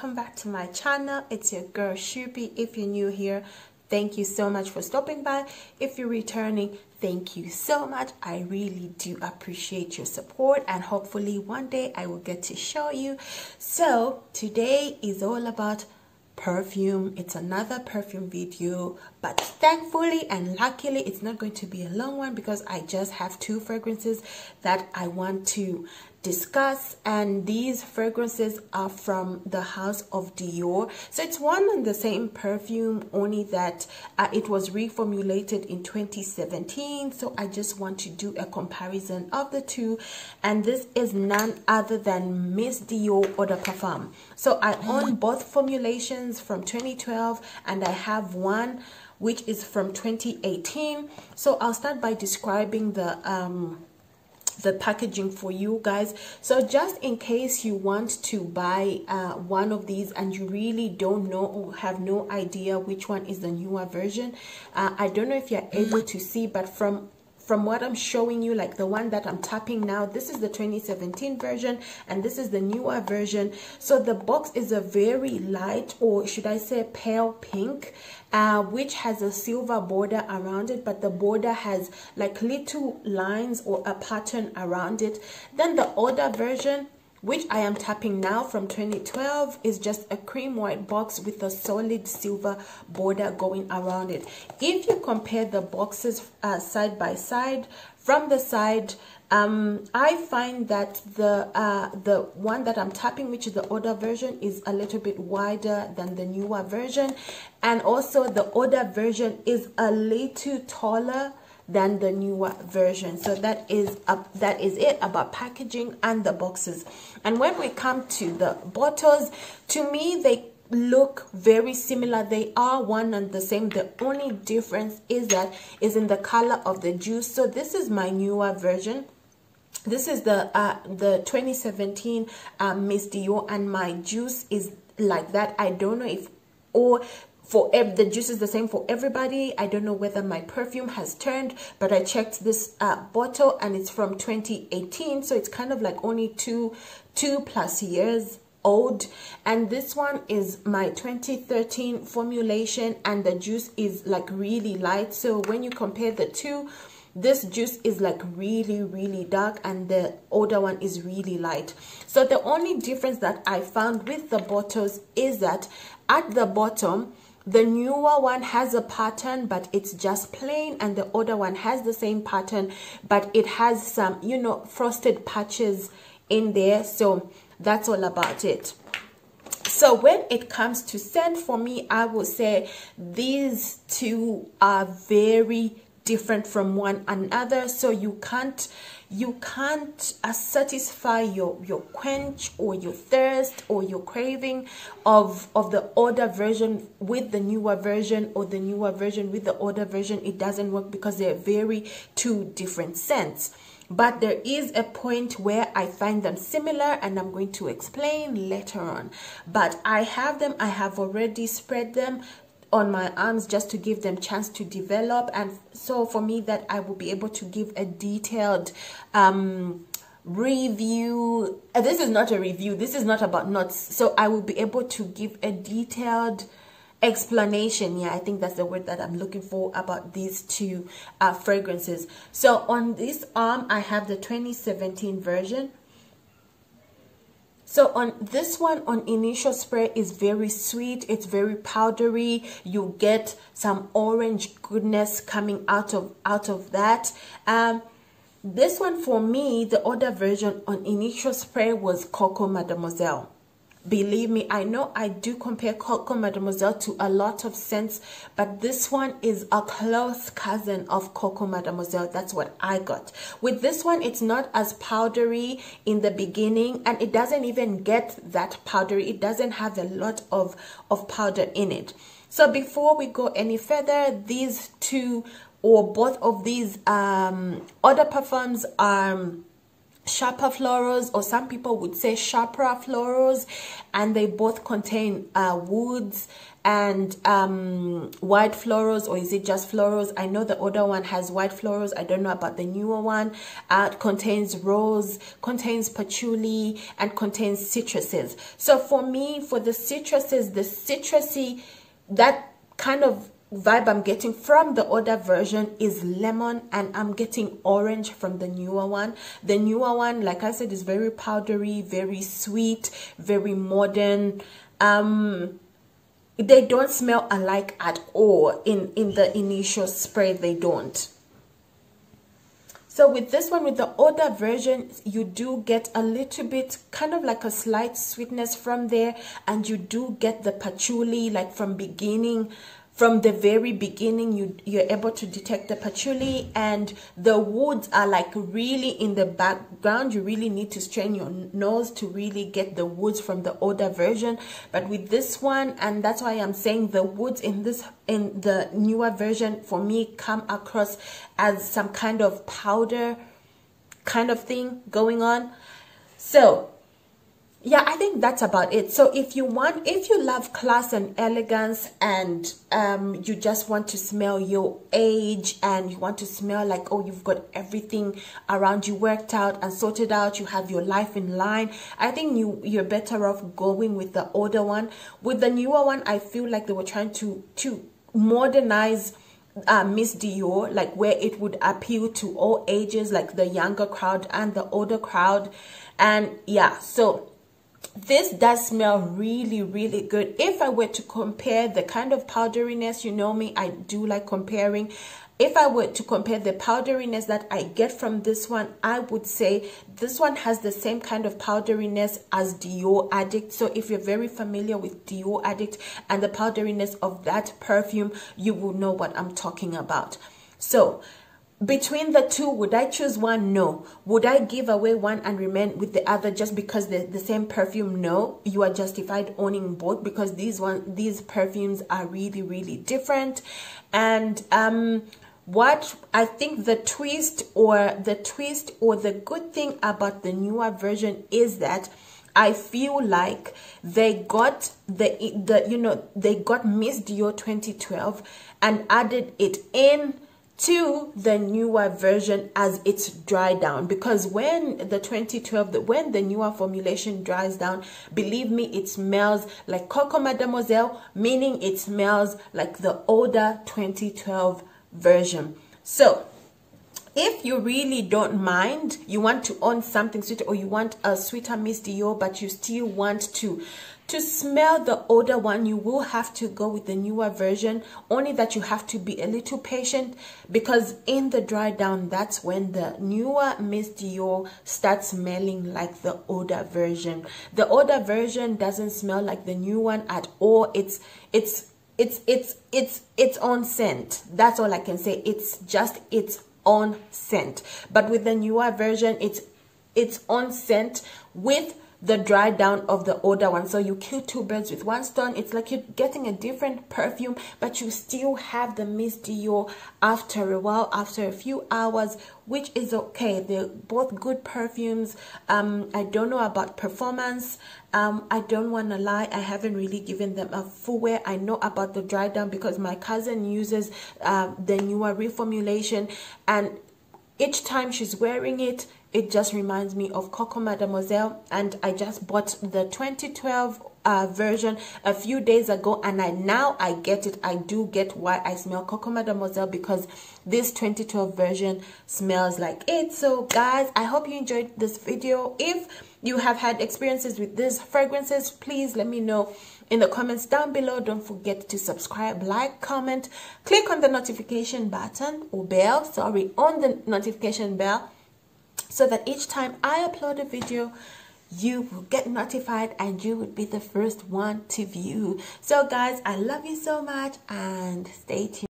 welcome back to my channel. It's your girl Shubi. If you're new here, thank you so much for stopping by. If you're returning, thank you so much. I really do appreciate your support, and hopefully one day I will get to show you. So today is all about perfume. It's another perfume video, but thankfully and luckily it's not going to be a long one because I just have two fragrances that I want to discuss, and these fragrances are from the house of Dior. So it's one and the same perfume, only that it was reformulated in 2017. So I just want to do a comparison of the two, and this is none other than Miss Dior Eau de Parfum. So I own both formulations from 2012, and I have one which is from 2018. So I'll start by describing the packaging for you guys. So just in case you want to buy one of these and you really don't know or have no idea which one is the newer version, I don't know if you're able to see, but from what I'm showing you, like the one that I'm tapping now, this is the 2017 version and this is the newer version. So the box is a very light, or should I say pale pink, which has a silver border around it, but the border has like little lines or a pattern around it. Then the older version, which I am tapping now, from 2012, is just a cream white box with a solid silver border going around it. If you compare the boxes side by side, from the side, I find that the one that I'm tapping, which is the older version, is a little bit wider than the newer version, and also the older version is a little taller than the newer version. So that is it about packaging and the boxes. And when we come to the bottles, to me they look very similar. They are one and the same. The only difference is in the color of the juice. So this is my newer version. This is the 2017 Miss Dior, and my juice is like that. I don't know if the juice is the same for everybody. I don't know whether my perfume has turned, but I checked this bottle and it's from 2018, so it's kind of like only two plus years old. And this one is my 2013 formulation, and the juice is like really light. So when you compare the two, this juice is like really dark and the older one is really light. So the only difference that I found with the bottles is that at the bottom, the newer one has a pattern, but it's just plain, and the older one has the same pattern, but it has some, you know, frosted patches in there. So that's all about it. So when it comes to scent, for me, I would say these two are very different from one another. So you can't satisfy your quench or your thirst or your craving of the older version with the newer version, or the newer version with the older version. It doesn't work because they're very two different scents. But there is a point where I find them similar, and I'm going to explain later on. But I have them, I have already spread them on my arms just to give them chance to develop, and so for me that I will be able to give a detailed review. This is not a review, this is not about notes, so I will be able to give a detailed explanation. Yeah, I think that's the word that I'm looking for about these two fragrances. So on this arm I have the 2017 version. So on this one, on initial spray, is very sweet. It's very powdery. You get some orange goodness coming out of that. This one for me, the older version on initial spray was Coco Mademoiselle. Believe me, I know I do compare Coco Mademoiselle to a lot of scents, but this one is a close cousin of Coco Mademoiselle. That's what I got. With this one, it's not as powdery in the beginning, and it doesn't even get that powdery. It doesn't have a lot of powder in it. So before we go any further, these two or both of these eau de parfums are sharper florals, or some people would say sharper florals, and they both contain woods and white florals, or is it just florals? I know the older one has white florals. I don't know about the newer one. It contains rose, contains patchouli, and contains citruses. So for me, for the citruses, the citrusy, that kind of vibe I'm getting from the older version is lemon, and I'm getting orange from the newer one. The newer one, like I said, is very powdery, very sweet, very modern. They don't smell alike at all in the initial spray. They don't. So with this one, with the older version, you do get a little bit, kind of like a slight sweetness from there, and you do get the patchouli, like from the very beginning, you're able to detect the patchouli, and the woods are like really in the background. You really need to strain your nose to really get the woods from the older version. But with this one, and that's why I'm saying the woods in the newer version for me come across as some kind of powder kind of thing going on. So yeah, I think that's about it. So if you love class and elegance, and you just want to smell your age, and you want to smell like, oh, you've got everything around you worked out and sorted out, you have your life in line, I think you're better off going with the older one. With the newer one, I feel like they were trying to modernize Miss Dior, like where it would appeal to all ages, like the younger crowd and the older crowd. And yeah, so this does smell really, really good. If I were to compare the kind of powderiness, you know me, I do like comparing. If I were to compare the powderiness that I get from this one, I would say this one has the same kind of powderiness as Dior Addict. So if you're very familiar with Dior Addict and the powderiness of that perfume, you will know what I'm talking about. So between the two, would I choose one? No. Would I give away one and remain with the other just because they're the same perfume? No. You are justified owning both, because these perfumes are really, really different. And what I think the twist or the good thing about the newer version is that I feel like they got they got Miss Dior 2012 and added it in to the newer version as it's dry down, because when the newer formulation dries down, believe me, it smells like Coco Mademoiselle, meaning it smells like the older 2012 version. So if you really don't mind, you want to own something sweeter, or you want a sweeter Miss Dior, but you still want to smell the older one, you will have to go with the newer version. Only that you have to be a little patient, because in the dry down, that's when the newer Miss Dior starts smelling like the older version. The older version doesn't smell like the new one at all. It's its own scent. That's all I can say. It's just its own scent. But with the newer version, it's its own scent with the dry down of the older one. So you kill two birds with one stone. It's like you're getting a different perfume, but you still have the Miss Dior after a while, after a few hours, which is okay. They're both good perfumes. I don't know about performance. I don't want to lie, I haven't really given them a full wear. I know about the dry down because my cousin uses the newer reformulation, and each time she's wearing it, it just reminds me of Coco Mademoiselle. And I just bought the 2012 version a few days ago, and now I get it. I do get why I smell Coco Mademoiselle, because this 2012 version smells like it. So guys, I hope you enjoyed this video. If you have had experiences with these fragrances, please let me know in the comments down below. Don't forget to subscribe, like, comment, click on the notification button or bell, sorry, on the notification bell, so that each time I upload a video, you will get notified and you would be the first one to view. So guys, I love you so much, and stay tuned.